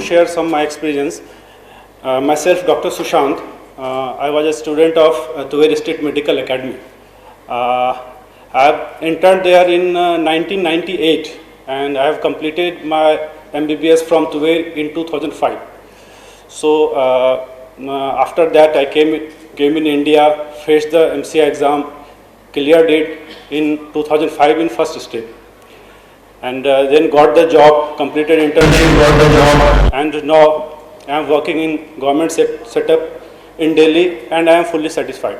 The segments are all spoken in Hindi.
share some my experience. Myself, Dr. Sushant. I was a student of Tuver State Medical Academy. I have interned there in 1998, and I have completed my MBBS from Tuver in 2005. So after that, I came in India, faced the MCI exam, cleared it in 2005 in first step, and then got the job, completed internship, got the job, and now I am working in government setup in Delhi, and I am fully satisfied.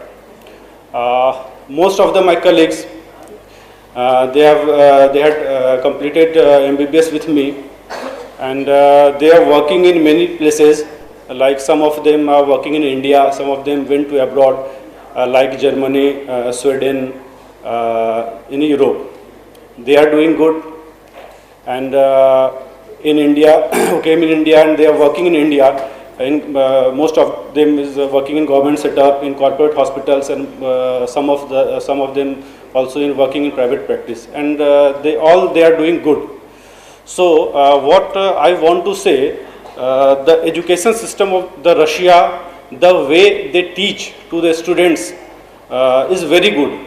Most of my colleagues, they had completed MBBS with me, and they are working in many places. Like some of them are working in India, some of them went to abroad, like Germany, Sweden, in Europe. They are doing good, and in India, came in India, and they are working in India. Most of them is working in government setup, in corporate hospitals, and some of them also working in private practice, and they are doing good. So what I want to say, the education system of the Russia, the way they teach to the students is very good,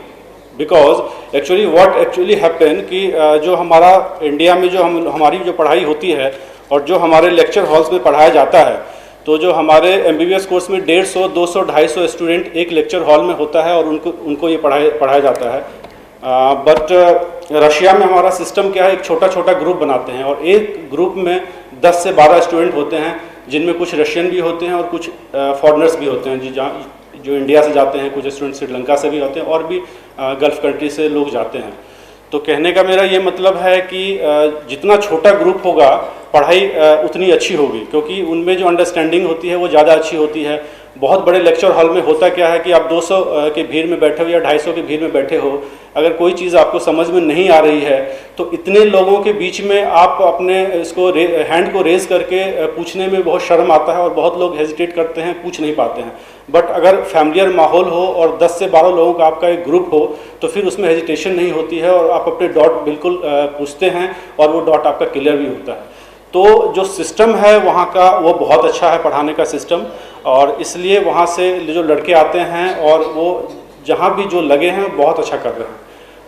because actually what actually happen कि जो हमारा इंडिया में जो हमारी जो पढ़ाई होती है और जो हमारे लेक्चर हॉल्स में पढ़ाया जाता है, तो जो हमारे MBBS कोर्स में 150, 200, 250 स्टूडेंट एक लेक्चर हॉल में होता है और उनको ये पढ़ाया जाता है. बट रशिया में हमारा सिस्टम क्या है, एक छोटा छोटा ग्रुप बनाते हैं और एक ग्रुप में 10 से 12 स्टूडेंट होते हैं, जिनमें कुछ रशियन भी होते हैं और कुछ फॉरेनर्स भी होते हैं जो इंडिया से जाते हैं, कुछ स्टूडेंट श्रीलंका से भी होते हैं और भी गल्फ कंट्री से लोग जाते हैं. तो कहने का मेरा ये मतलब है कि जितना छोटा ग्रुप होगा पढ़ाई उतनी अच्छी होगी, क्योंकि उनमें जो अंडरस्टैंडिंग होती है वो ज़्यादा अच्छी होती है. बहुत बड़े लेक्चर हॉल में होता क्या है कि आप 200 के भीड़ में बैठे हो या 250 के भीड़ में बैठे हो, अगर कोई चीज़ आपको समझ में नहीं आ रही है तो इतने लोगों के बीच में आप अपने इसको हैंड को रेज करके पूछने में बहुत शर्म आता है और बहुत लोग हेजिटेट करते हैं, पूछ नहीं पाते हैं. बट अगर फैमिलियर माहौल हो और 10 से 12 लोगों का आपका एक ग्रुप हो तो फिर उसमें हेजिटेशन नहीं होती है और आप अपने डॉट बिल्कुल पूछते हैं और वो डॉट आपका क्लियर भी होता है. तो जो सिस्टम है वहाँ का वो बहुत अच्छा है पढ़ाने का सिस्टम, और इसलिए वहाँ से जो लड़के आते हैं और वो जहाँ भी जो लगे हैं बहुत अच्छा कर रहे हैं.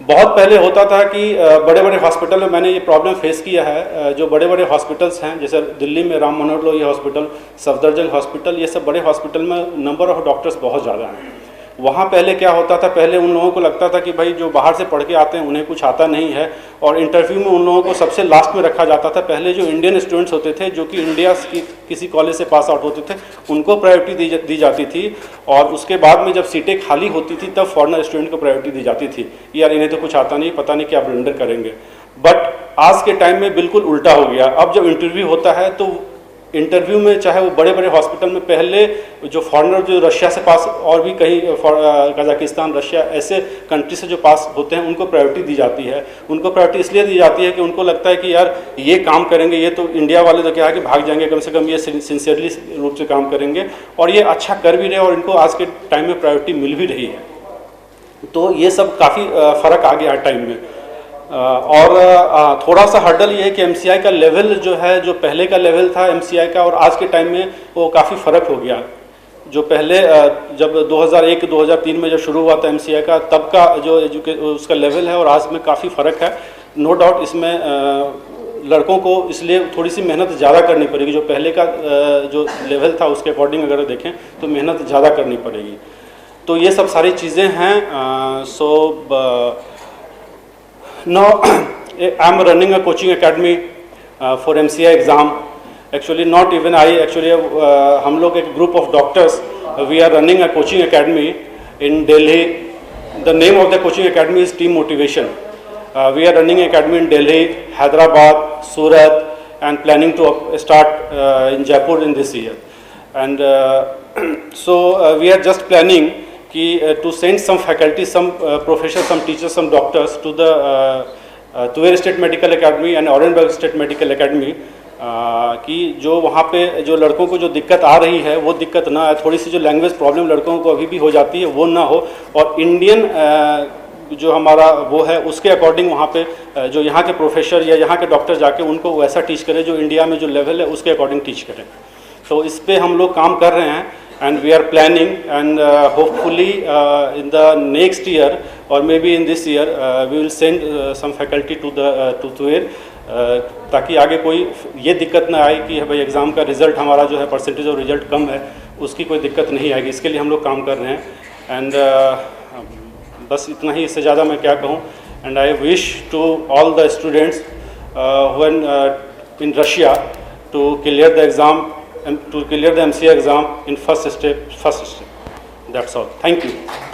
बहुत पहले होता था कि बड़े बड़े हॉस्पिटल में मैंने ये प्रॉब्लम फेस किया है. जो बड़े बड़े हॉस्पिटल्स हैं, जैसे दिल्ली में राम मनोहर लोहिया हॉस्पिटल, सफदरजंग हॉस्पिटल, ये सब बड़े हॉस्पिटल में नंबर ऑफ डॉक्टर्स बहुत ज़्यादा हैं. वहाँ पहले क्या होता था, पहले उन लोगों को लगता था कि भाई जो बाहर से पढ़ के आते हैं उन्हें कुछ आता नहीं है, और इंटरव्यू में उन लोगों को सबसे लास्ट में रखा जाता था. पहले जो इंडियन स्टूडेंट्स होते थे जो कि इंडिया की किसी कॉलेज से पास आउट होते थे उनको प्रायोरिटी दी जाती थी, और उसके बाद में जब सीटें खाली होती थी तब फॉरेनर स्टूडेंट को प्रायोरिटी दी जाती थी. यार इन्हें तो कुछ आता नहीं, पता नहीं क्या ब्लंडर करेंगे. बट आज के टाइम में बिल्कुल उल्टा हो गया. अब जब इंटरव्यू होता है तो इंटरव्यू में चाहे वो बड़े बड़े हॉस्पिटल में पहले जो फॉरेनर जो रशिया से पास और भी कहीं कजाकिस्तान, रशिया ऐसे कंट्री से जो पास होते हैं उनको प्रायोरिटी दी जाती है. उनको प्रायोरिटी इसलिए दी जाती है कि उनको लगता है कि यार ये काम करेंगे, ये तो इंडिया वाले तो क्या है कि भाग जाएंगे, कम से कम ये सिंसियरली रूप से काम करेंगे और ये अच्छा कर भी रहे और इनको आज के टाइम में प्रायोरिटी मिल भी रही है. तो ये सब काफ़ी फ़र्क आ गया टाइम में. और थोड़ा सा हर्डल ये है कि MCI का लेवल जो है, जो पहले का लेवल था MCI का और आज के टाइम में वो काफ़ी फ़र्क हो गया. जो पहले जब 2001-2003 में जब शुरू हुआ था MCI का, तब का जो उसका लेवल है और आज में काफ़ी फ़र्क है. नो डाउट इसमें लड़कों को इसलिए थोड़ी सी मेहनत ज़्यादा करनी पड़ेगी. जो पहले का जो लेवल था उसके अकॉर्डिंग अगर देखें तो मेहनत ज़्यादा करनी पड़ेगी. तो ये सब सारी चीज़ें हैं. Now I am running a coaching academy for MCI exam. Actually not even I, actually हम लोग एक group of doctors, we are running a coaching academy in Delhi. The name of the coaching academy is Team Motivation. We are running an academy in Delhi, Hyderabad, Surat, and planning to start in Jaipur in this year. And so we are just planning to send some faculty, some professors, some teachers, some doctors to the Tuver State Medical Academy and Orenburg State Medical Academy, कि जो वहाँ पे जो लड़कों को जो दिक्कत आ रही है वो दिक्कत ना आए. थोड़ी सी जो लैंग्वेज प्रॉब्लम लड़कों को अभी भी हो जाती है वो ना हो, और इंडियन जो हमारा वो है उसके अकॉर्डिंग वहाँ पे जो यहाँ के प्रोफेसर या यहाँ के डॉक्टर जाके उनको वैसा टीच करें जो इंडिया में जो लेवल है उसके अकॉर्डिंग टीच करें। तो इस पे हम लोग काम कर रहे हैं and we are planning and hopefully in the next year or maybe in this year we will send some faculty to the to Tuer ताकि आगे कोई ये दिक्कत ना आए कि भाई एग्ज़ाम का रिज़ल्ट हमारा जो है परसेंटेज और रिज़ल्ट कम है, उसकी कोई दिक्कत नहीं आएगी। इसके लिए हम लोग काम कर रहे हैं एंड बस इतना ही, इससे ज़्यादा मैं क्या कहूँ। And I wish to all the students when in Russia to clear the exam and to clear the MCA exam in first step. That's all. Thank you.